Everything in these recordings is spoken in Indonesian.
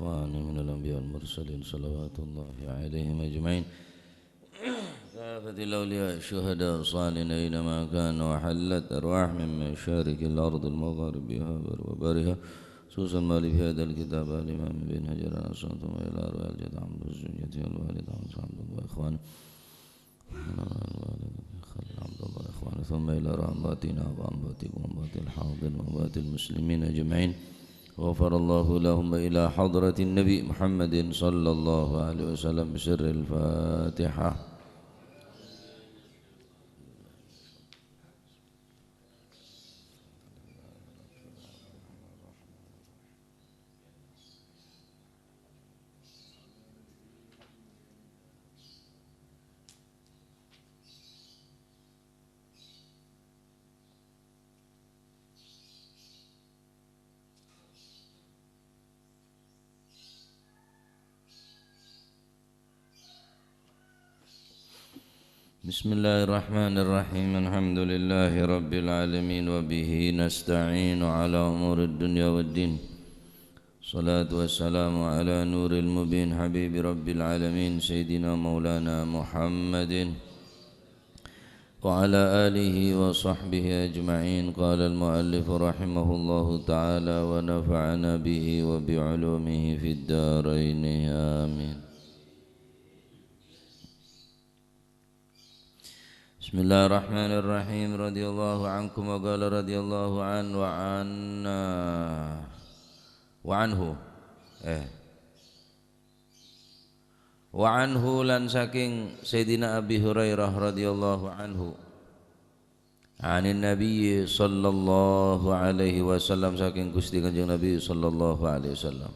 وإخواني من الأنبياء والمرسلين صلوات الله عليهم أجمعين كافة الأولياء الشهداء الصالحين أينما كانوا وحلت أرواح من مشارق الأرض المغاربها وبرها خصوصا ما في هذا الكتاب الإمام بن حجر الأسود ثم إلى أرواح الجد عبد الزوجة والوالد عبد الله إخوانه عبد الله إخوانه ثم إلى رحماتنا وأنباتكم وأنبات الحاضر وأنبات المسلمين أجمعين غفر الله لهم إلى حضرة النبي محمد صلى الله عليه وسلم بسر الفاتحة. بسم الله الرحمن الرحيم الحمد لله رب العالمين وبه نستعين على أمور الدنيا والدين الصلاة والسلام على نور المبين حبيب رب العالمين سيدنا مولانا محمد وعلى آله وصحبه أجمعين. قال المؤلف رحمه الله تعالى ونفعنا به وبعلومه في الدارين آمين. Bismillahirrahmanirrahim. Radhiyallahu ankum wa qala radhiyallahu an wa anna wa anhu wa anhu lan saking Sayyidina Abi Hurairah radhiyallahu anhu anin Nabi sallallahu alaihi wasallam saking Gusti Kanjeng Nabi sallallahu alaihi wasallam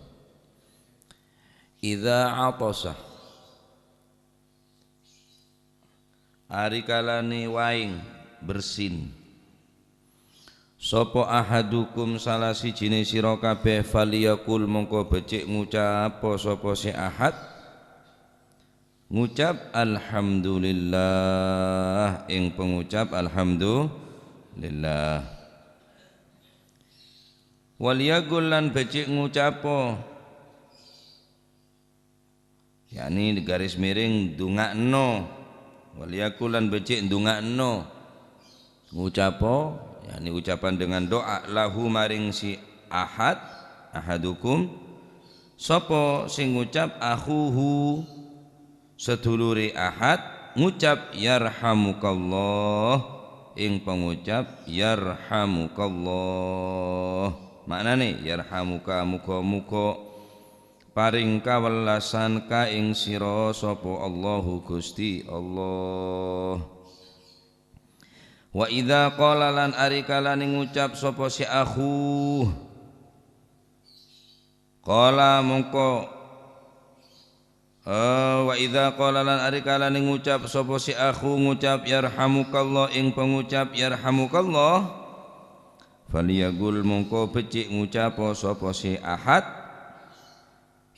idza atasa ari kalane waing bersin sapa ahadukum salah sijine sira kabeh faliyakul mongko becik ngucap sapa si ahad ngucap alhamdulillah ing pengucap alhamdulillah waliyakul lan becik ngucap yakni garis miring dungakno waliyakulan becik ndungakno ngucapo yakni ucapan dengan doa lahu maring si ahad ahadukum sapa sing ngucap akhuhu sedulure ahad ngucap yarhamukallah ing pengucap yarhamukallah maknane yarhamuka muga-muga paring kawelasan ka ing sira sapa Allahu Gusti Allah. Wa idza qala lan ari kalane ngucap sapa si akhu qala mongko wa idza qala lan ari kalane ngucap sapa si akhu ngucap yarhamukallah ing pengucap yarhamukallah faliyagul mongko becik ngucap sapa si ahad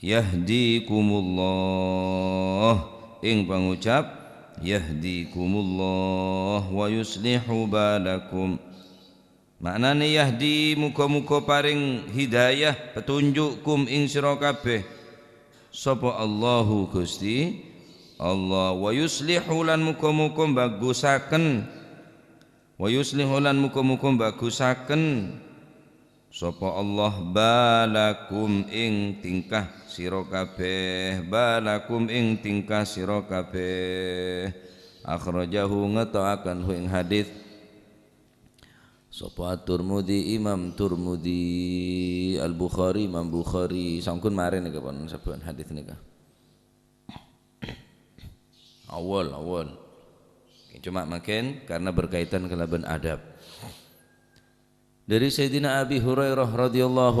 yahdikumullah ing pengucap yahdikumullah wa yuslihu balakum maknane yahdi muga-muga paring hidayah petunjukkum ing sira kabeh sapa Allahu Gusti Allah wa yuslihu lan muga-muga bagusaken wa yuslihu lan muga-muga bagusaken sapa Allah balakum ing tingkah sira kabeh balakum ing tingkah sira kabeh akhrajahu ngetakaken ing hadis sapa Turmudi Imam Turmudi Al-Bukhari Imam Bukhari sampun mari nika pun saben hadis nika awal cuma makin karena berkaitan kelaban adab dari Sayyidina Abi Hurairah radhiyallahu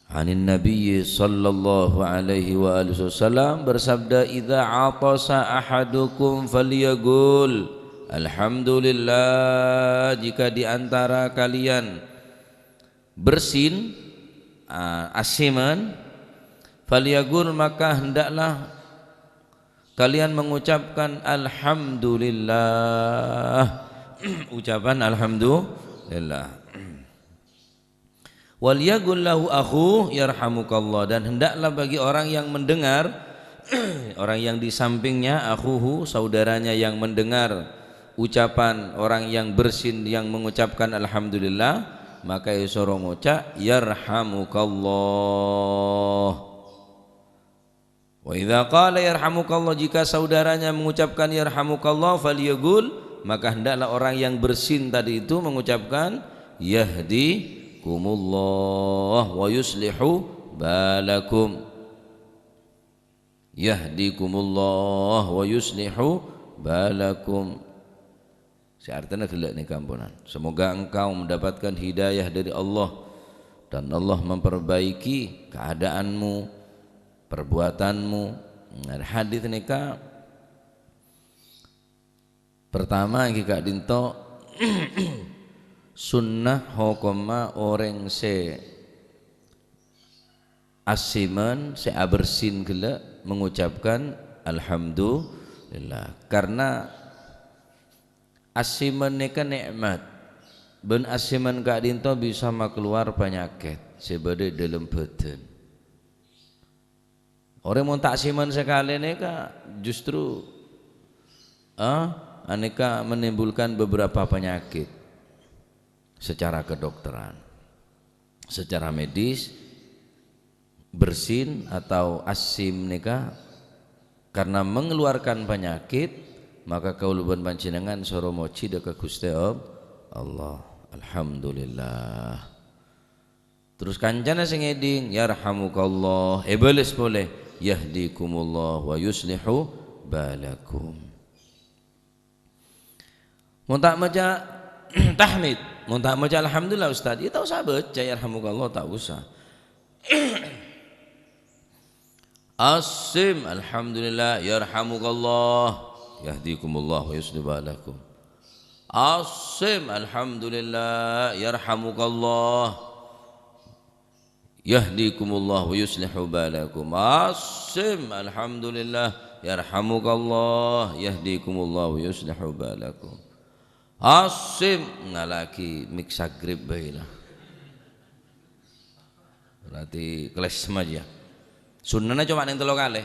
anin Nabi sallallahu alaihi wa alihi wasallam bersabda idza atasa ahadukum falyaqul alhamdulillah jika di antara kalian bersin asiman falyaqul maka hendaklah kalian mengucapkan alhamdulillah ucapan alhamdulillah Wal yaqul lahu akhu yarhamukallah, dan hendaklah bagi orang yang mendengar orang yang di sampingnya, akhuhu saudaranya yang mendengar ucapan orang yang bersin yang mengucapkan alhamdulillah, maka isoro ngucap yarhamukallah. Wa idza qala yarhamukallah, jika saudaranya mengucapkan yarhamukallah, falyaqul, maka hendaklah orang yang bersin tadi itu mengucapkan yahdikumullah wa yuslihu balakum. Yahdikumullah wa yuslihu balakum. Artinya gelak nih kampunan. Semoga engkau mendapatkan hidayah dari Allah dan Allah memperbaiki keadaanmu, perbuatanmu. Nah, hadis nikah pertama kita dinto sunnah hokoma orang se asiman se abersin gelak mengucapkan alhamdulillah, karena asiman neka nikmat, ben asiman kak dinto bisa keluar penyakit sebade dalam badan. Orang mau tak asiman sekali neka justru aneka menimbulkan beberapa penyakit secara kedokteran, secara medis. Bersin atau asim neka karena mengeluarkan penyakit, maka kauluban panjenengan soro moci deka Gusti Allah. Alhamdulillah. Terus kancana sing eding yarhamukallah, beles boleh yahdikumullah wa yuslihu balakum. Mun tak maca tahmid, mun tak maca alhamdulillah ustaz, itu tak usah baca yarhamukallah, tak usah. Asim alhamdulillah yarhamukallah yahdikumullah wa yuslihu balakum. Asim alhamdulillah yarhamukallah yahdikumullah wa yuslihu balakum. Asim alhamdulillah yarhamukallah yahdikumullah wa yuslihu balakum. Asim ngalaki miksagrib baiklah. Berarti kelas semaja. Sunnahnya cuma yang 3 kali.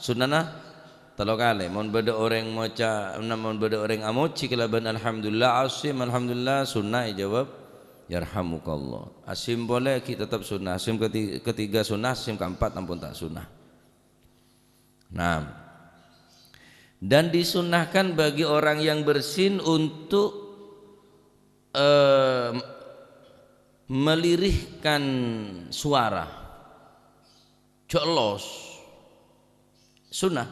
Sunnahnya 3 kali. Mon beda orang maca, mon beda orang amoci kelaban alhamdulillah, asim alhamdulillah, sunnah jawab yarhamukallah. Asim boleh kita tetap sunnah. Asim ketiga sunnah, asim keempat ampun tak sunnah. Nah, dan disunnahkan bagi orang yang bersin untuk melirihkan suara. Jolos sunnah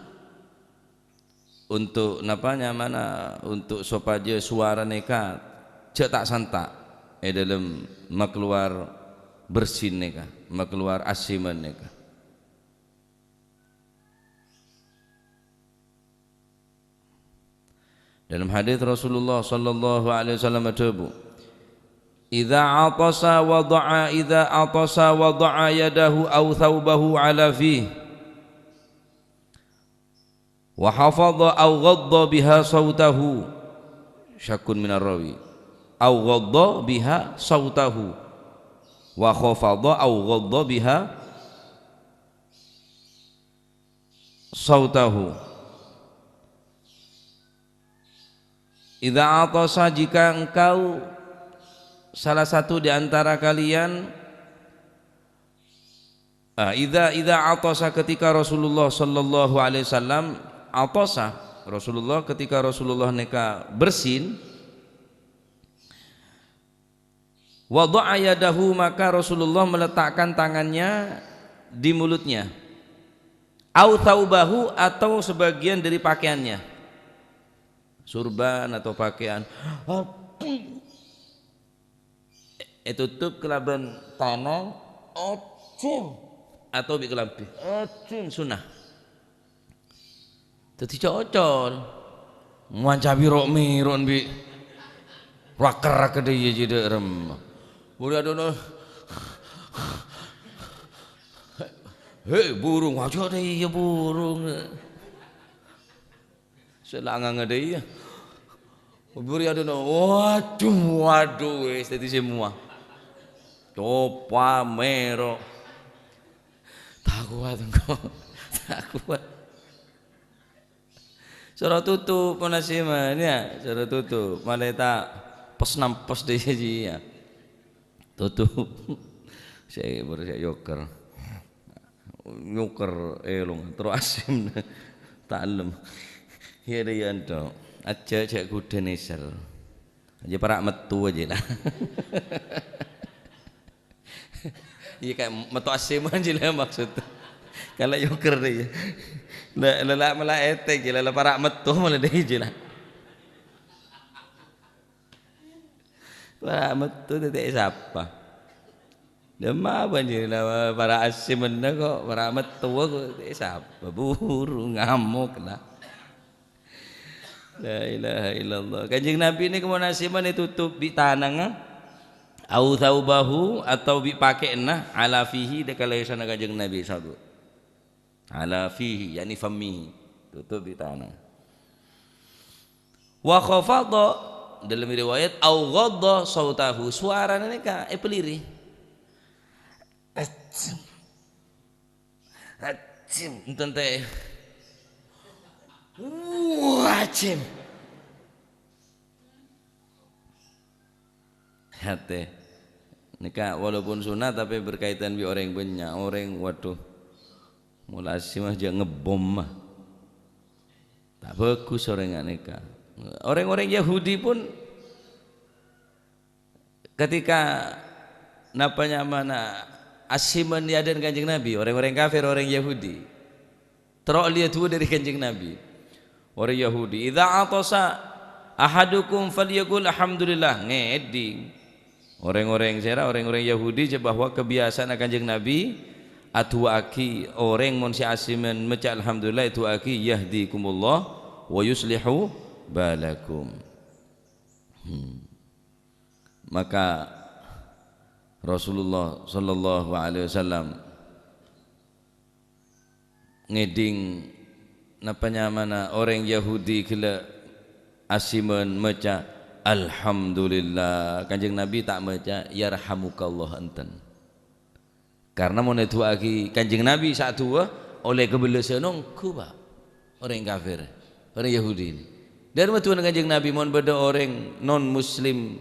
untuk napanya mana untuk sopaja suara neka cek tak santak dalam makluar bersin neka makluar asiman neka. Dalam hadis Rasulullah sallallahu alaihi wasallam berkata, idza atasa wada'a yadahu aw thawbahu ala fihi wa hafadha aw ghadda biha sautahu, syakun minar rawi, aw ghadda biha sautahu wa khafadha aw ghadda biha sautahu. Idza atasa, jika engkau salah satu di antara kalian idza atasa, ketika Rasulullah sallallahu alaihi wasallam atasa, Rasulullah ketika Rasulullah neka bersin, wada'a yadahu, maka Rasulullah meletakkan tangannya di mulutnya, au thaubahu, atau sebagian dari pakaiannya, surban atau pakaian, tutup kelaban tanang ocim atau bi kelambi ocim sunnah. Dadi cocol muancabi rokmi ron bi raker kede ye jede rem buri adono hei burung wajo deh ya burung selangang ada ya buri adono waduh wis dadi semua Copa mero. Tak kuat engko. Tak kuat. Suruh tutup penasiman ya, suruh tutup. Maleta pos nampos deh ya. Tutup. Saya baru saya yoker. Yoker elong terus asim taklem. Ya dia ento. Aja cek kuda nisel. Aja parak metu aja lah. Iya kayak metu asim aja lah maksud. Kalau yoker dia. Lah malah etek je lah parak metu malah dia je lah. Parak metu tetek siapa? Demam banjir lah para asim benda kok para metu kok tetek siapa? Buru ngamuk lah. La ilaha illallah. Kanjeng Nabi ini kemudian nasiman ditutup di tanah au thaubahu atau bi pakainya ala fihi dekala sana kanjeng Nabi sabu. Ala fihi yani fammihi tutup di tanah. Wa khafadha dalam riwayat au ghadha sautahu suaranya ni ka peliri. Acim tente. Acim. Hati. Nikah walaupun sunat tapi berkaitan bi orang banyak orang waduh. Mulai mah jangan ngebom mah. Tak bagus orang nikah. Orang-orang Yahudi pun ketika napanya mana asiman dia dan kanjeng Nabi, orang-orang kafir orang Yahudi. Terok lihat tu dari kanjeng Nabi. Orang Yahudi, idza atasa ahadukum falyaqul alhamdulillah ngeding. Orang-orang Yahudi je bahwa kebiasaan kanjeng Nabi atu aki orang mun si asiman maca alhamdulillah itu aki yahdikumullah wa yuslihu balakum. Maka Rasulullah sallallahu alaihi wasallam ngeding napanya mana orang Yahudi kala asiman maca alhamdulillah kanjeng Nabi tak maca yarhamukallah enten karena mau netu lagi kanjeng Nabi saat tua oleh kebelasan nongku pak orang kafir orang Yahudi ini dan metuan kanjeng Nabi mau beda orang non muslim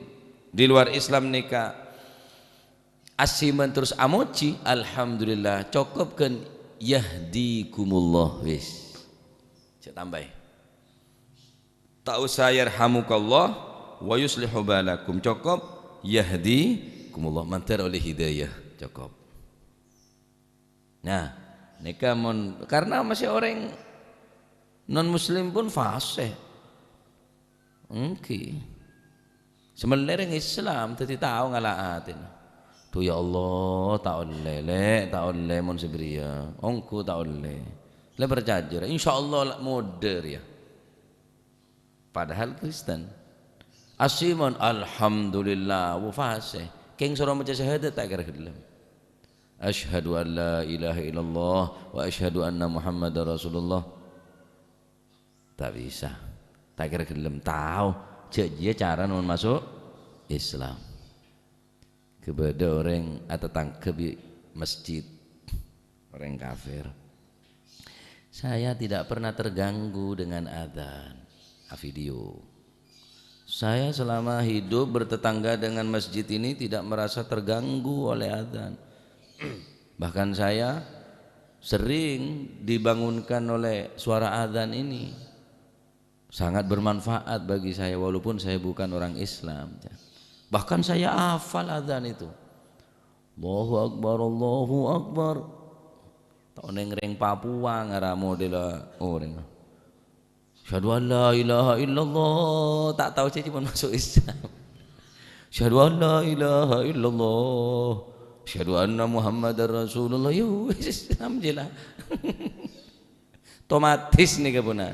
di luar Islam nikah asiman terus amoci alhamdulillah cukup kan yahdikumullah wis saya tambah tak usah yarhamukallah wa yuslihu balakum cukup yahdikumullah mantar oleh hidayah cukup. Nah nikah karena masih orang non muslim pun fasih okay. Sebenarnya Islam tadi tahu ngalaatin tuh ya Allah tak oleh mon sebria ongku tak oleh le berjajar insyaallah moder ya padahal Kristen asiman alhamdulillah wa fasih keng surah maca syahadat tak kira gelem asyhadu an la ilaha illallah wa asyhadu anna muhammadar rasulullah tak bisa tak kira gelem tahu dia cara non masuk Islam kepada orang atau tangkep di masjid orang kafir. Saya tidak pernah terganggu dengan adzan video. Saya selama hidup bertetangga dengan masjid ini tidak merasa terganggu oleh adzan. Bahkan saya sering dibangunkan oleh suara adzan ini. Sangat bermanfaat bagi saya walaupun saya bukan orang Islam. Bahkan saya hafal adzan itu. Allahu Akbar, Allahu Akbar. Tak neng Papua ngara model orang. Syahadu an la ilaha illallah. Tak tahu saya cuma masuk Islam. Syahadu an la ilaha illallah. Syahadu anna Muhammadar Rasulullah. Yo Islam je lah. Otomatis nih kebenar.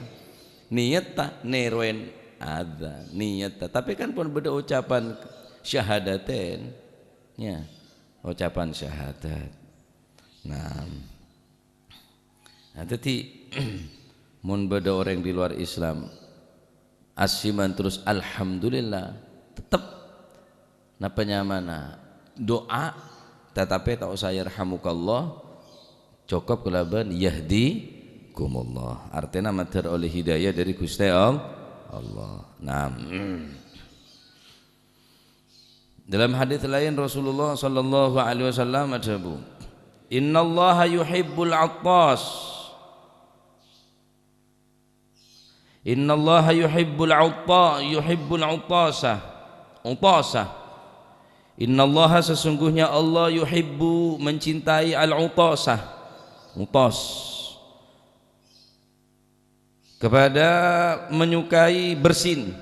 Niat tak nerwen ada niat tak. Tapi kan pun beda ucapan syahadaten. Ya, ucapan syahadat. Nah, tadi mun beda orang di luar Islam asiman terus alhamdulillah tetap napanya mana doa tetapi tak usah yarhamukallah cukup kelaban yahdikumullah, artinya mater oleh hidayah dari Gusti Allah. Nah, dalam hadis lain Rasulullah sallallahu alaihi wasallam ada bu, innallaha yuhibbul attas, innallaha yuhibbul utasa, innallaha sesungguhnya Allah yuhibbu mencintai al-utasa, utas kepada menyukai bersin.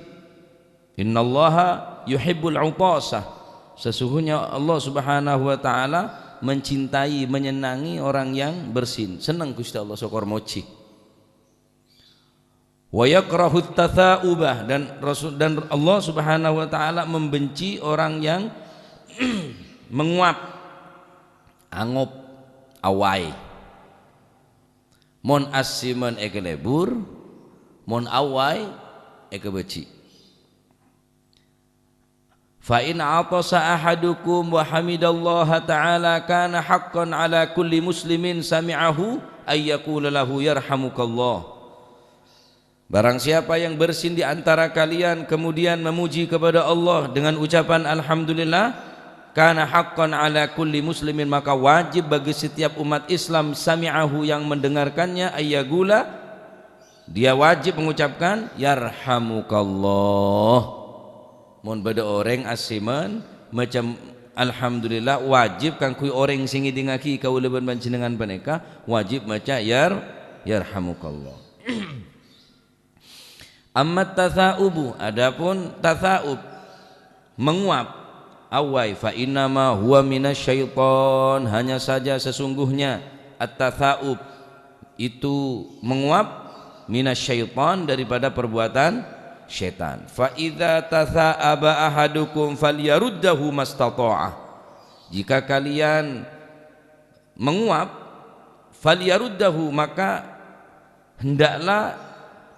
Innallaha yuhibbul utasa, sesungguhnya Allah Subhanahu wa taala mencintai menyenangi orang yang bersin. Senang Gusti Allah syukur moci. Wa yakrahut tatha'ubah, dan Allah Subhanahu wa taala membenci orang yang menguap, angop, awai. Mon asiman eke lebur, mon awai eke beci. Fa in atasa ahadukum wa hamidallaha ta'ala kana haqqan ala kulli muslimin sami'ahu ay yaqula lahu yarhamukallah. Barang siapa yang bersin di antara kalian kemudian memuji kepada Allah dengan ucapan alhamdulillah, kana haqqan ala kulli muslimin, maka wajib bagi setiap umat Islam sami'ahu yang mendengarkannya ayyagula, dia wajib mengucapkan yarhamukallah. Mun beda orang asiman macam alhamdulillah wajib kan kui orang sing ngidingaki kaulaban panjenengan paneka wajib maca yarhamukallah. Amma tatha'ubu, adapun tatha'ub menguap awai, fa innama huwa minasyaiton, hanya saja sesungguhnya at-tatha'ub itu menguap minasyaiton daripada perbuatan syaitan. Fa idza tatha'aba ahadukum falyaruddahu mastata'ah, jika kalian menguap falyaruddahu, maka hendaklah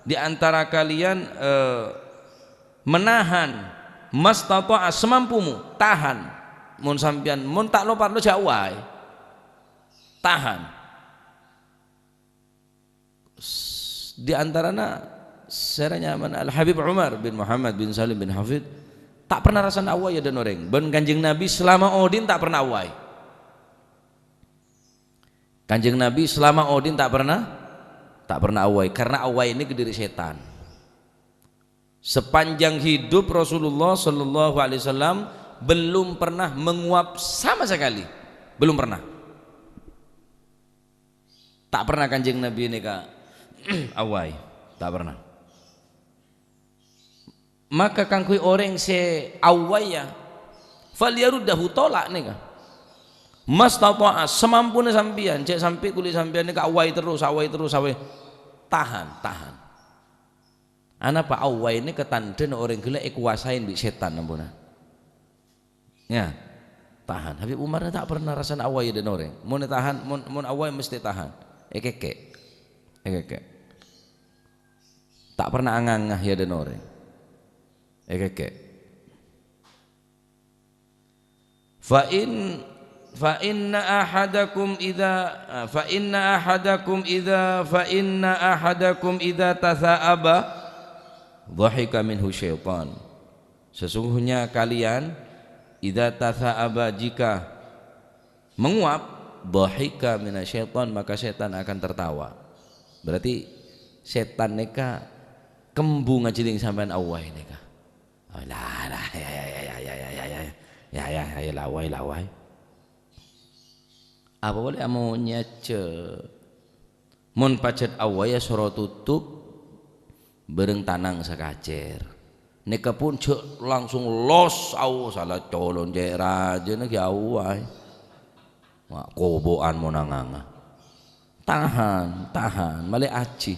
di antara kalian menahan mastata'ah, semampumu, tahan. Mun sampean mun tak lopat lo jawai, tahan. Di antaranya seranya Al Habib Umar bin Muhammad bin Salim bin Hafid tak pernah rasa awai dan orang ben Kanjeng Nabi selama Odin tak pernah awai. Kanjeng Nabi selama Odin tak pernah awai, karena awai ini kediri setan. Sepanjang hidup Rasulullah sallallahu alaihi wasallam belum pernah menguap sama sekali, belum pernah. Tak pernah Kanjeng Nabi ini kak awai, tak pernah. Maka kangkui orang se awaya falyaruddahu, tolak nih kah mastata'a, semampune sampean, cek sampai kulit sampean nih awai terus tahan. Ana pak awai ini ketandan orang gila kuasain bi setan ampuna ya, tahan. Habib Umar tak pernah rasa awai dan orang mau tahan, mau awai mesti tahan, ekeke tak pernah angangah ya dan orang fa inna ahadakum idza tatha'aba dhahika minhu syaitan, sesungguhnya kalian idza tatha'aba, jika menguap, dhahika minasyaitan, maka setan akan tertawa. Berarti setan neka kembung ngajiling sampean awai neka. Lah ya lawai. Apa boleh amo nyace. Mun pacet awai ya soro tutup bereng tanang sakacer. Neka pun cek langsung los aw salah colon jek raja neki awai. Mak koboan monanganga. Tahan, male aci.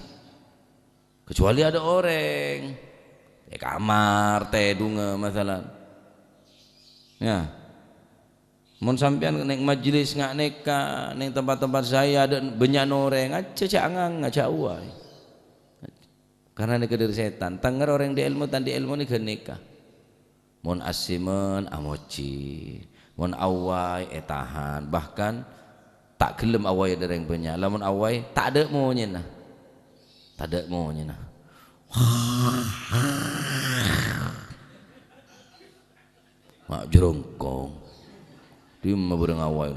Kecuali ada orang kamar teh dunga masalah ya, mun sampean nek majelis ngak neka ning tempat-tempat saya ada banyak orang aja jangan ngajak uai, karena nek dari setan tanggar orang di ilmu tan di ilmu ni neka mun asimen amoci Mun awai tahan, bahkan tak gelem awai dereng banyak. Lamun awai tak ada maunya nah. Tak ada maunya nah. Mak jerongkong. Dia bereng awai.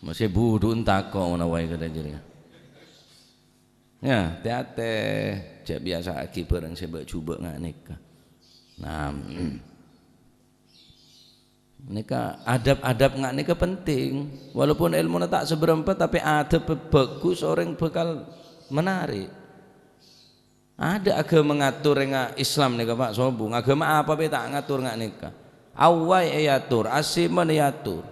Masih budu entak kok awai kada jadi. Ya, hati-hati. Cek biasa aki bareng sebab cuba ngak nikah. Nah, nikah adab-adab ngak nikah penting. Walaupun ilmu tak seberempat tapi adab bagus orang bakal menarik. Ada agama mengatur ngak Islam nikah Pak Sobung. Agama apa be tak ngatur ngak nikah. Awai ayatur, asiman ayatur.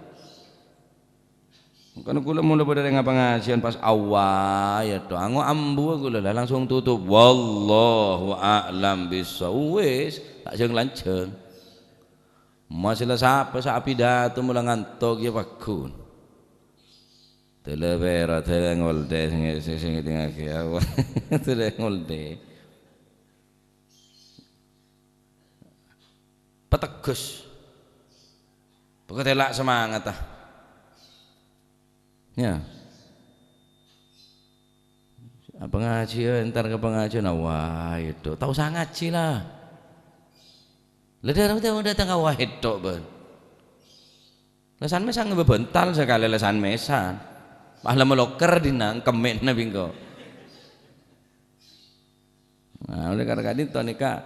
Kan kula mula pada dengan pengajian pas awal ya to ango ambu kula langsung tutup wallahu a'lam bisawis tak jeng lanceng masalah sapi datu mula ngantok ya pakun telebera telengolde sing ngake awak telengolde petegus pokoknya telak semangat ah. Ya, pengajian ntar ke pengajian, wah itu tahu sangat sih lah. Leder kita datang ke wah itu ben. Lesan mesan ngebental sekali lesan mesan. Malah meloker dinang kemen nabi kau. Nah oleh karena itu nikah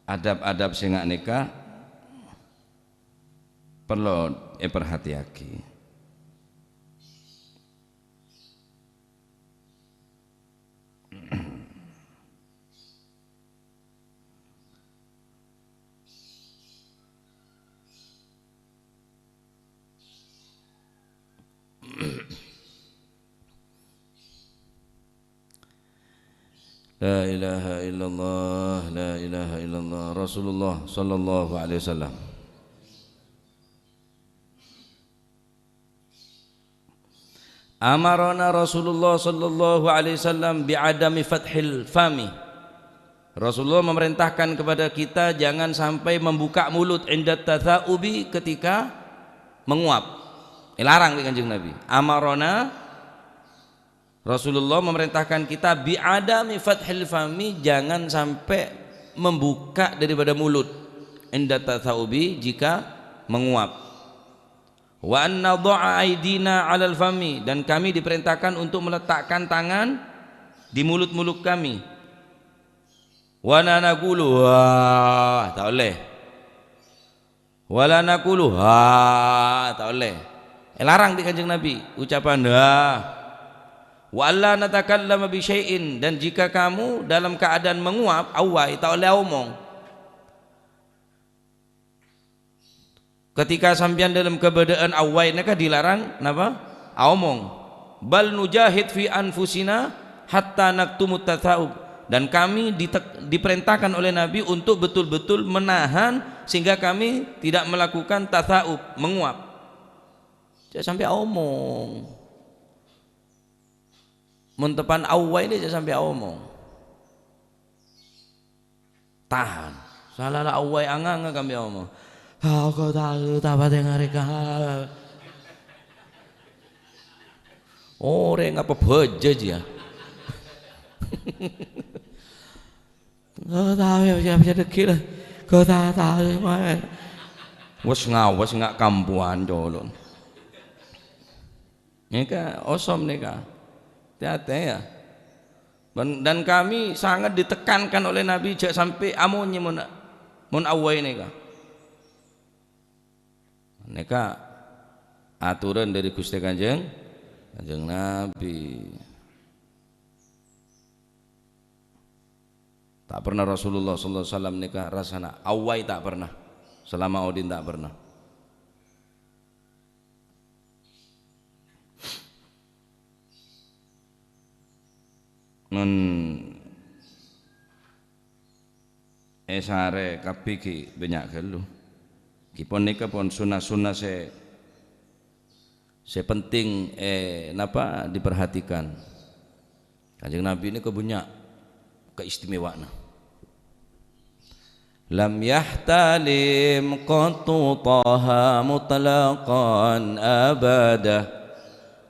adab-adab singak nikah perlu perhatiaki. La ilaha illallah, la ilaha illallah, Rasulullah sallallahu alaihi wasallam. Amarana Rasulullah sallallahu alaihi wasallam bi'adami fathil fami. Rasulullah memerintahkan kepada kita jangan sampai membuka mulut inda tatha'ubi ketika menguap. Larang di Kanjeng Nabi. Amarana Rasulullah memerintahkan kita bi'adami fathil fami, jangan sampai membuka daripada mulut inda tatha'ubi jika menguap. Wa anna dha'a aidina 'alal fami, dan kami diperintahkan untuk meletakkan tangan di mulut-mulut kami. Wa naqulu wah, tak boleh. Wala naqulu ha, tak boleh. Larang di Kanjeng Nabi ucapan wa alla natakallama bi syai'in, dan jika kamu dalam keadaan menguap awai tak boleh omong. Ketika sampean dalam keadaan awai naka dilarang napa? Omong. Bal nujahid fi anfusina hatta naktumut tatha'ub, dan kami diperintahkan oleh Nabi untuk betul-betul menahan sehingga kami tidak melakukan tatha'ub, menguap. Jangan sampai omong. Muntepan awai ini jangan sampai omong. Tahan. Salah lah awai angang kami omong. Aku tahu apa dengar mereka. Orang apa bejaj ya? Kau tahu ya bisa dekil. Kau tahu mana? Wes ngawas ngak kampuan jolon. Nika osom nika. Hati-hati ya. Dan kami sangat ditekankan oleh Nabi jangan sampai amunnya mun awai nika. Nika aturan dari Gusti Kanjeng Nabi. Tak pernah Rasulullah sallallahu alaihi wasallam nikah rasana awai, tak pernah. Selama Odin tak pernah. Esare kapiki banyak gelu. Kipon nikah pon sunah-sunah se penting napa diperhatikan. Kanjeng Nabi ini kebanyak keistimewaan. لم يحتلم قط طه مطلقا أبدا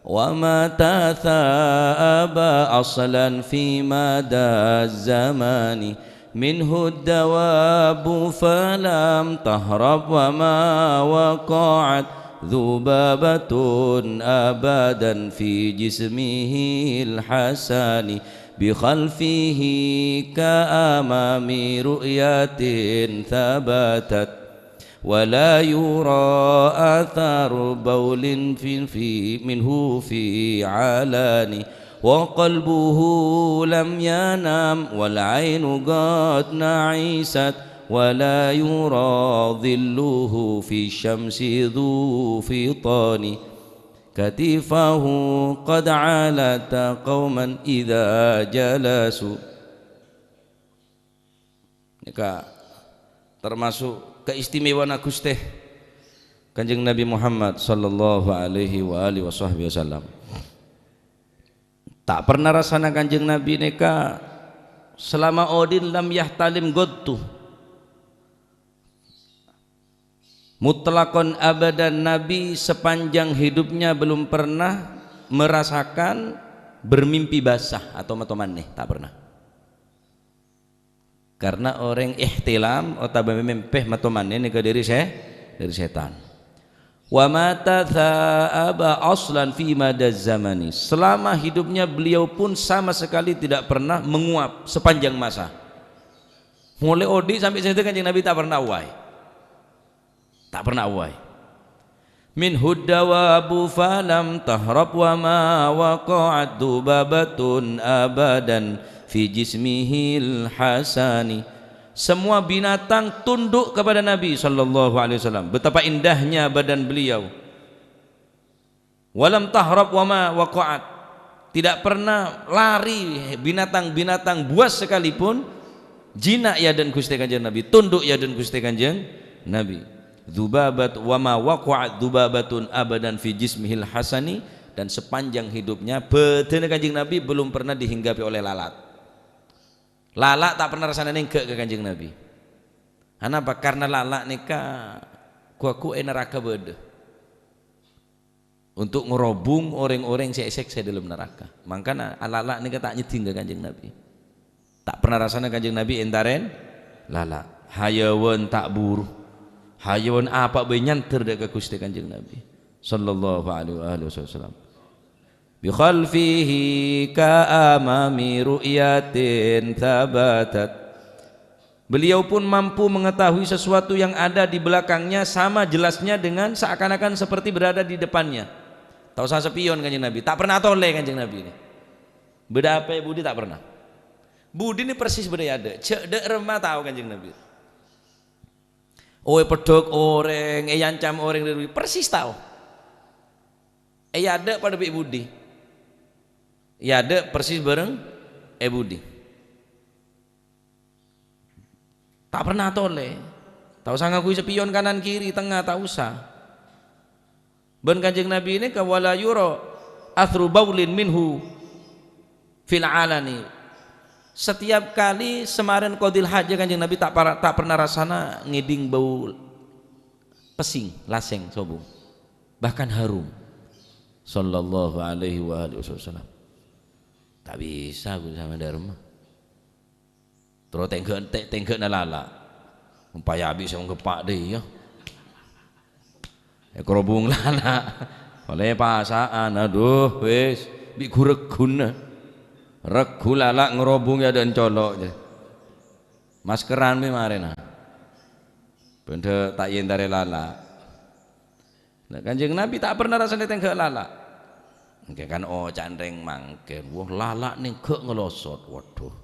وما تثاءب أصلا في مدى الزمان منه الدواب فلم تهرب وما وقعت ذبابة أبدا في جسمه الحسن بخلفه كأمام رؤية ثبتت ولا يرى آثار بول منه في علاني وقلبه لم ينام والعين قد نعست ولا يرى ظله في الشمس ذو فطان كتفه قد علت قوما إذا جلسوا. Nika termasuk keistimewaan Gusti Kanjeng Nabi Muhammad sallallahu alaihi wa alihi wasallam. Tak pernah rasana Kanjeng Nabi nika selama odin lam yahtalim godtu mutlakon abadan. Nabi sepanjang hidupnya belum pernah merasakan bermimpi basah atau matomaneh, tak pernah. Karena orang ihtilam atau bermimpi matomaneh ini ke dari setan. Wa mata tha'aba aslan fi madaz zamani. Selama hidupnya beliau pun sama sekali tidak pernah menguap sepanjang masa. Mulai odi sampai situ Kanjeng Nabi tak pernah uai. Tak pernah uai. Min huddawabu falam tahrab wa ma waqa'at dubabatun abadan fi jismihil hasani. Semua binatang tunduk kepada Nabi sallallahu alaihi wasallam. Betapa indahnya badan beliau. Walam tahrab wa ma waqa'at. Tidak pernah lari binatang-binatang buas sekalipun. Jinak ya dan Gusti Kanjeng Nabi, tunduk ya dan Gusti Kanjeng Nabi. Dzubabat wa ma waqa'at dzubabatun abadan fi jismihil hasani. Dan sepanjang hidupnya badan Kanjeng Nabi belum pernah dihinggapi oleh lalat. Lalak tak pernah rasanya nengke ke Kanjeng Nabi. Kenapa? Karena lalak nika kuaku neraka beda untuk ngerobung orang-orang seksa dalam neraka. Makanya lalak nika tak nyeding ke Kanjeng Nabi. Tak pernah rasanya Kanjeng Nabi entaren lalak. Hayawan tak buru. Hayawan apa bae nyanter ke Gusti Kanjeng Nabi sallallahu alaihi wasallam. Bi khalfihi ka'amami ru'yatin thabatat. Beliau pun mampu mengetahui sesuatu yang ada di belakangnya sama jelasnya dengan seakan-akan seperti berada di depannya. Tahu saya sepion Kanjeng Nabi, tak pernah toleh Kanjeng Nabi ini. Beda apa ya Budi tak pernah. Budi ini persis beda ada. Cek dek remah tahu Kanjeng Nabi. Oe pedok orang, yancam orang persis tahu. Ada pada Bik Budi. Ya ada persis bareng Budi. Tak pernah toleh. Tahu sangat kui sepion kanan kiri tengah tak usah. Ben Kanjeng Nabi ini kawala yuro athru baulin minhu fil alani. Setiap kali semarin Qadil Haji Kanjeng Nabi tak pernah rasana ngiding bau pesing, laseng, sobung. Bahkan harum. Sallallahu alaihi wasallam. Tak bisa gue sama Dharma. Terus tenggek na lala. Umpaya habis yang gepak deh ya. Kerobong lala. Oleh pasaan aduh wis bi guregun. Regu lala ngerobong ya dan colok je. Maskeran mi marena. Benda tak yentare lala. Nah, Kanjeng Nabi tak pernah rasanya tenggek lala. Oke kan candreng mangken, wah lalak nih ke ngelosot, waduh,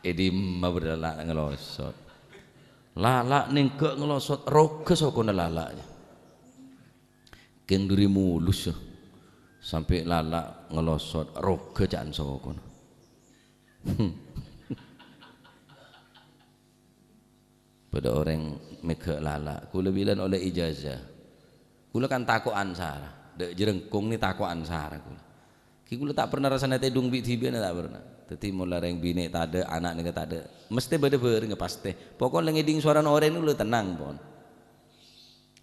edi mah berlalak ngelosot, lalak nih ke ngelosot, roke sokona lalaknya, keng duri mulus sampai lalak ngelosot, roke jangan sokona, pada orang meke lalak, kula bilang oleh ijazah, kula kan takut ansara. Dek jerengkung ni takut ansar aku. Ki kula tak pernah rasane tedung bi tibe tak pernah. Dadi mulai reng bini tak ada, anak nih tak ada. Mesti berde-berde nggak pasti. Pokok lagi ding suara orang ini lu tenang pon.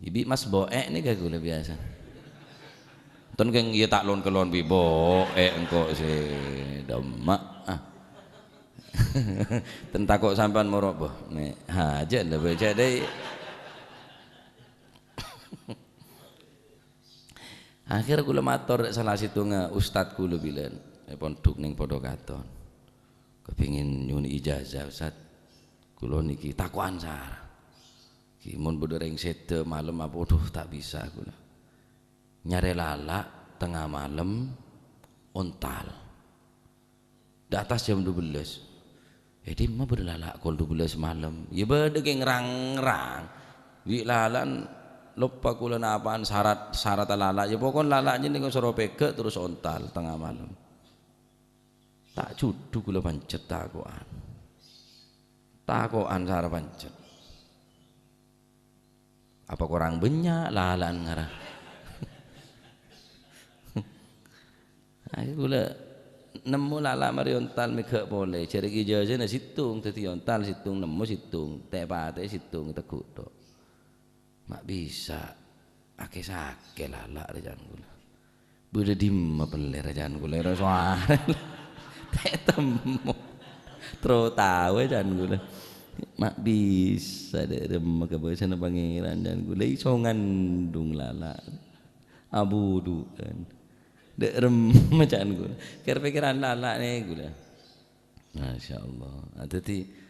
Ibi mas boek nih gak gula biasa. Ton keng iya tak lon kelon bi boek engkau si demak ah. Tentak kok sampean morok boh. Nih haja lah baca deh. Akhir kula matur salah situnga ustad kula bilen pondok ning padha katon. Kepingin nyuni ijazah Ustaz. Kula niki takokan sar. Ki mun bodho ring sede malam apa duh tak bisa kula. Nyare lalak tengah malam ontal. Di atas jam 12. Di mah berlalak kol 12 malam. Ya bade ge ngerang-ngerang. Wi lalan lupa kula apaan syarat lalak. Ya pokon lalaknya ning soro pege terus ontal tengah malam. Tak judu kula pancet takokan. Takokan sara pancet. Apa kurang banyak lalan ngarah. Ayo kula nemu lalak mari ontal mega boleh. Jare ki jajane situng dadi ontal situng nemu situng tek pate situng teguk tok. Mak bisa akeh sake lalak rejan kula. Bede dim peler rejan kula ora suare. Tek temu. Tro tahu rejan kula. Mak bisa dek remek kebesan pangeran dan kula iso ngandung lalak. Abudu kan. Dek remecan kula. Kira pikiran lalak nih kula. Masyaallah. Dadi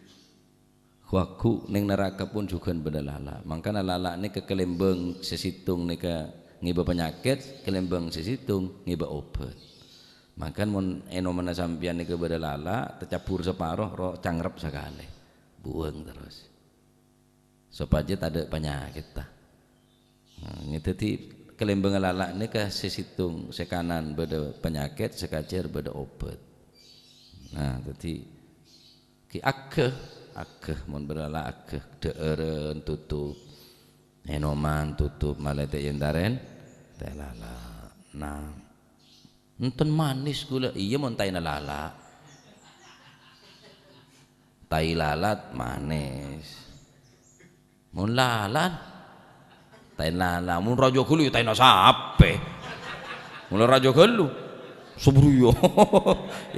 waku ning neraka pun juga beda lalak. Makanya lalak ini kekelembang sesitung nih ke ngiba penyakit, kelembang sesitung ngiba obat. Makanya mun eno mana sampian nih ke beda lalak, tercampur separuh roh cangrep sekali, buang terus. Supaya tak ada penyakit ta. Ini tadi kelembang lalak ini ke sesitung sekanan beda penyakit, sekacer beda obat. Nah tadi ki akeh mun berala akeh deeren tutup enoman tutup malete yendaren teh lala. Nah enten manis gula iya mun tai lala. Tai lalat manis. Mun lalat tai lala mun raja gelu tai sape. Mun raja gelu subruyo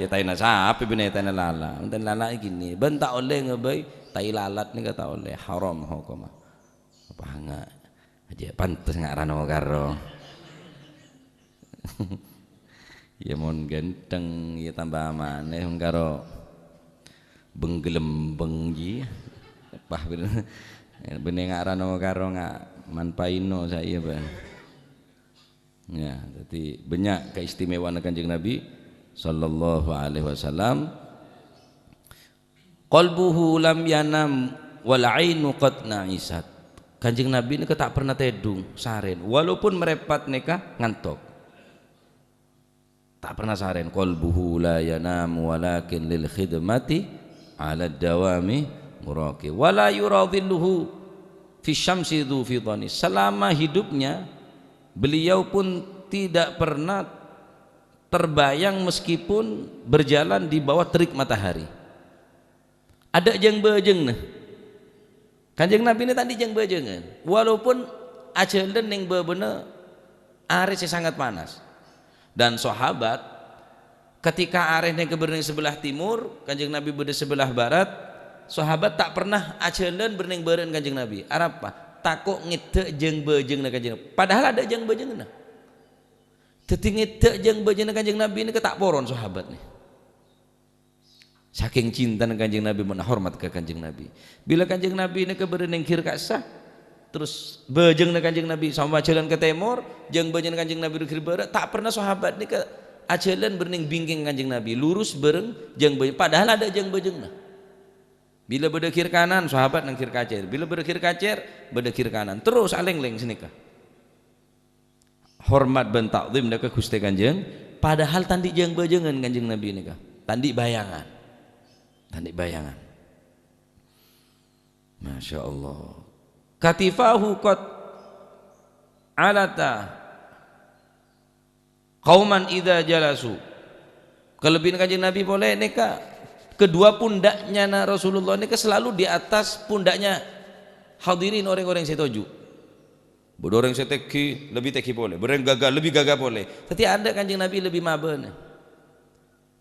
ya tai sape bine tai lala. Enten lala gini ben tak oleh ngebay tai lalat ni kata oleh haram hukum apa enggak aja pantes ngarano karo ya mon genteng ya tambah maneh karo benggelembeng ji pah bener ngarano karo ngak manpaino saya ban ya jadi banyak keistimewaan Kanjeng Nabi sallallahu alaihi wasallam. Qalbuhu lam yanam wal ainu qad na'isat. Kanjeng Nabi ini tak pernah tedung saren walaupun merepat neka ngantuk. Tak pernah saren. Qalbuhu la yanam walakin lil khidmati ala dawami muraqi wala yuradhilluhu fi syamsi dhu fidani. Selama hidupnya beliau pun tidak pernah terbayang meskipun berjalan di bawah terik matahari. Ada jeng bejeng nah. Kanjeng Nabi ini tadi jeng bejengan. Walaupun ajeun ning bebeuna are sangat panas. Dan sahabat ketika are ning keberning sebelah timur, Kanjeng Nabi berde sebelah barat, sahabat tak pernah ajeun berning beureun Kanjeng Nabi. Arapa? Takok ngite jeng bejengna Kanjeng Nabi. Padahal ada jeng bejengna. Teti ngite jeng bejengna Kanjeng Nabi ini ketak poron sahabat nih. Saking cinta Kanjeng Nabi menghormat ke Kanjeng Nabi. Bila Kanjeng Nabi ini kebereneng kir kasah, terus bejeng Kanjeng Nabi sama jalan ke timur, jeng bejeng Kanjeng Nabi kir barat, tak pernah sahabat ini ke ajalan bereneng bingking Kanjeng Nabi, lurus bereng jeng bejeng. Padahal ada jeng bejengna. Bila beda kir kanan, sahabat nang kir kacer. Bila beda kir kacer, beda kir kanan. Terus aleng-leng sinika. Hormat ben takzim deka Gusti Kanjeng. Padahal tandi jeng bejengan Kanjeng Nabi nika. Tandi bayangan. Tandi bayangan. Masya Allah. Katifahu qad alata qauman idza jalasu Kelebihan kanjeng Nabi boleh neka kedua pundaknya Rasulullah neka selalu di atas pundaknya hadirin orang-orang yang setuju. Bodoh orang seteki lebih teki boleh, orang gagah lebih gagah boleh. Tapi ada kanjeng Nabi lebih maben.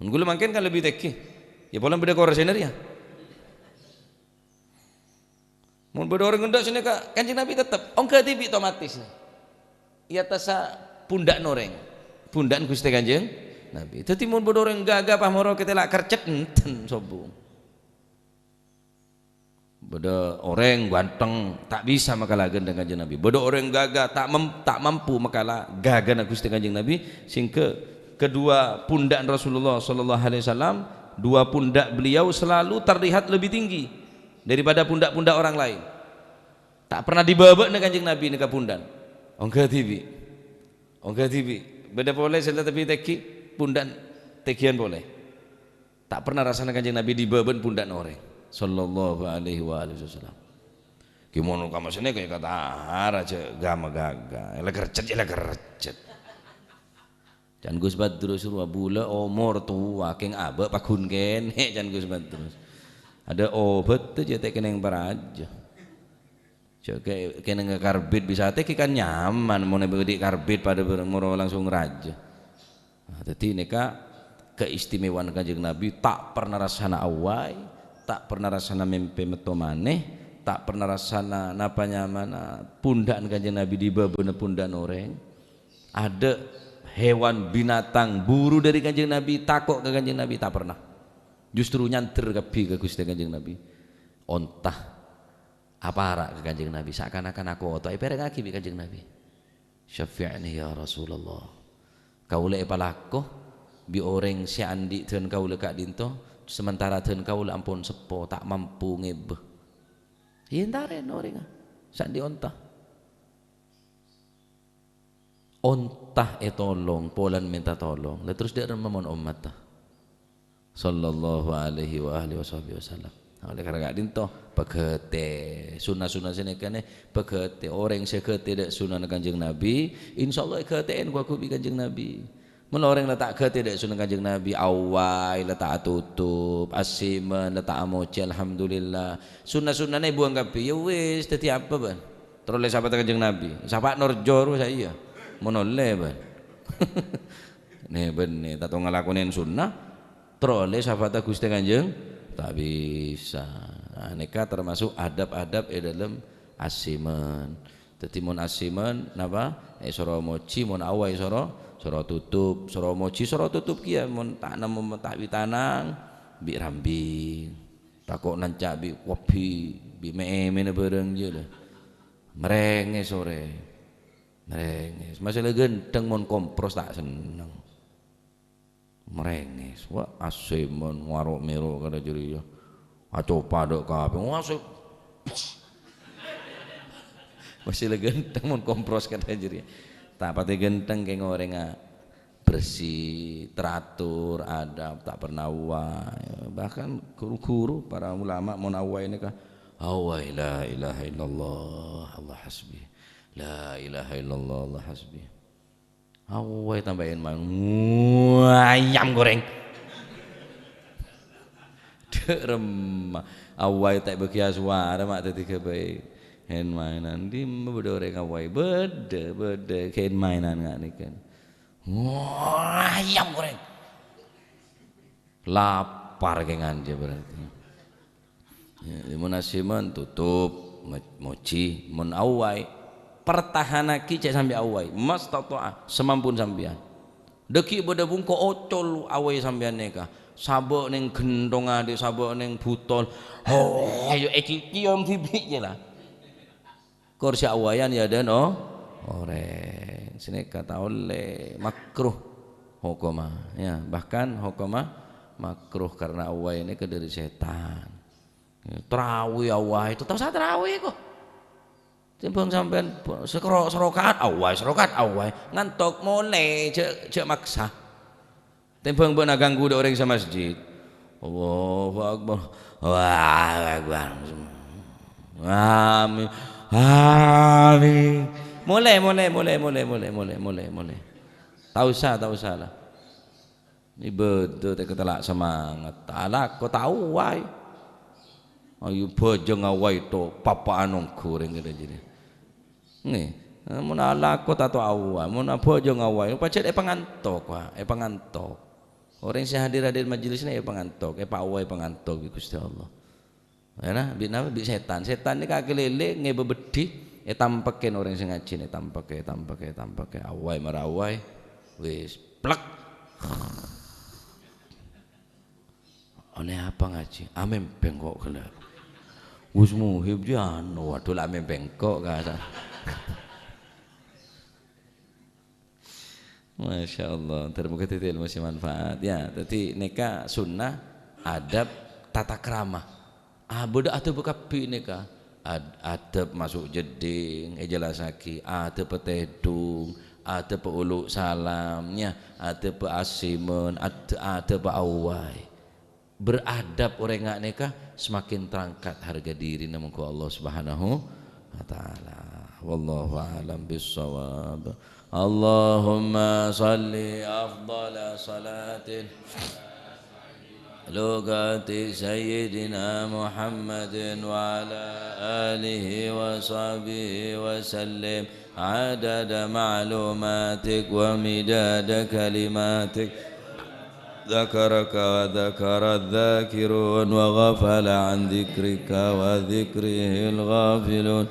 Menggulu makin kan lebih teki. Ya boleh beda korang senar ya. Mau beda orang gendak sini kak kanjeng Nabi tetap. Ongkah tibi otomatis. Ia tasa pundak noreng, pundak Gusti kanjeng Nabi. Tapi mau beda orang gagah pamoro kita lak kercet enten sobung. Beda orang ganteng tak bisa makalah dengan kanjeng Nabi. Beda orang gagah tak mampu makalah gagah Gusti kanjeng Nabi. Sehingga kedua pundak Rasulullah sallallahu alaihi wasallam, dua pundak beliau selalu terlihat lebih tinggi daripada pundak-pundak orang lain. Tak pernah dibabak dengan kanjeng Nabi nika pundak. Ongga tibi. Beda boleh sila tapi teki pundak tekian boleh. Tak pernah rasanya kanjeng Nabi dibabak pundak orang. Sallallahu alaihi wasallam. Gimana kamu sini kayak kata aja gama gaga, elak kercet. Jan Gus Badrus suruh bula umur tua keng abe pakun ken, Jan Gus Badrus. Ada obat tuh jadi kena yang beraja. Cek kena karbit bisa teh kan nyaman, mau nebedi karbit pada bermurah langsung raja. Nah, jadi neka keistimewaan kanjeng Nabi tak pernah rasana awai. Tak pernah rasana mimpi meto maneh, tak pernah rasana napanya mana pundak kanjeng Nabi di babena pundak orang. Ada hewan binatang buru dari kanjeng Nabi takok ke kanjeng Nabi tak pernah. Justru nyanter ke Gusti kanjeng Nabi. Ontah aparak ke kanjeng Nabi seakan-akan aku oto ipereng aki bi kanjeng Nabi. Syafi'ni ya Rasulullah. Kaula epalako bi orang si andi dan kaula kak dinto. Sementara ten kau ampun sepo tak mampu ngebeh. Hindaren orang sak di ontah. Ontah tolong, polan minta tolong. Lalu terus dia memohon umat. Sallallahu alaihi wa alihi wasallam. Oleh karena dinto pegete sunah-sunah sini kan pegete orang sekete dak sunah kanjeng Nabi. Insyaallah keteen ku bi kanjeng Nabi. Menoreng letak ke tidak sunnah kanjeng Nabi awai letak tutup asiman letak amoci alhamdulillah sunnah-sunnahnya buang kapi ya wis tadi apa ban teroleh sahabat kanjeng Nabi sahabat norjor saya menoleh ban nih ben nih tato ngelakuin sunnah teroleh sahabat Gusti kanjeng tak bisa nah, neka termasuk adab-adab dalam asiman tetimun asiman napa soro moci mon awai soro tutup, soro moci, soro tutup kia, mon tanam tak bi tanang, bi rambing, takok nancak bi kopi, bi meme bareng je dah, merenges sore, merenges, masalah genteng mon kompros tak senang, merenges, wah asem mon warok mero kada juri ya, aco padok kape, asem, masalah genteng mon kompros kada juri. Tak pati genteng kayak orang bersih, teratur, adab, tak pernah awai. Bahkan guru-guru para ulama mau awai ini kah? Awai la ilaha illallah Allah hasbi. La ilaha illallah Allah hasbi. Awai tambahin mang ayam goreng. Derem awai tak bekia suara mak tadi kebaik. Hen mainan di beda orang awai beda kain mainan nggak nih kan wah ayam goreng lapar kayak nganja berarti ya, mun asiman tutup moci mun awai pertahanaki cek sampai awai mas tatoa semampun sampean deki beda bungko ocol awai sampean neka sabok neng gendong ade sabok neng butol oh ayo cium tibi lah kursi awayan ya dan orang sini kata oleh makruh hukoma ya bahkan hukoma makruh karena awai ini dari setan terawih awai itu tahu saya terawih kok timbang sampean serokat awai ngantuk mulai cek maksa timbang beuna ganggu orang sama masjid Allahu akbar Allahu akbar amin amin mulai. Tahu salah. Ini betul tak ketelak semangat. Alak kau tahu wai. Ayu bojo ngawai to papa anong kuring gitu jadi. Nih, mun alak kau tahu awai, mun bojo ngawai. Pacet pengantok wah, pengantok. Orang yang hadir majelis ini pengantok, pawai pengantok di Gusti Allah. Ya nah, bi setan. Setan ini kaki lele ngebebedi. Tampakin orang sing ngaji tampake awai marawai wis plek oleh apa ngaji amin bengkok gelap wis muhib jano waduh lah amin bengkok kata Masya Allah terbuka titik ilmu manfaat ya tadi neka sunnah adab tata krama bodoh atau buka pi neka adab masuk jeding jelasaki adab petedung adab peuluk salamnya adab peasimen adab awai beradab orang ngak nikah semakin terangkat harga diri namun ku Allah Subhanahu wa taala wallahu a'lam bissawab Allahumma salli afdala salatin لقات سيدنا محمد وعلى آله وصحبه وسلم عدد معلوماتك ومداد كلماتك ذكرك وذكر الذاكرون وغفل عن ذكرك وذكره الغافلون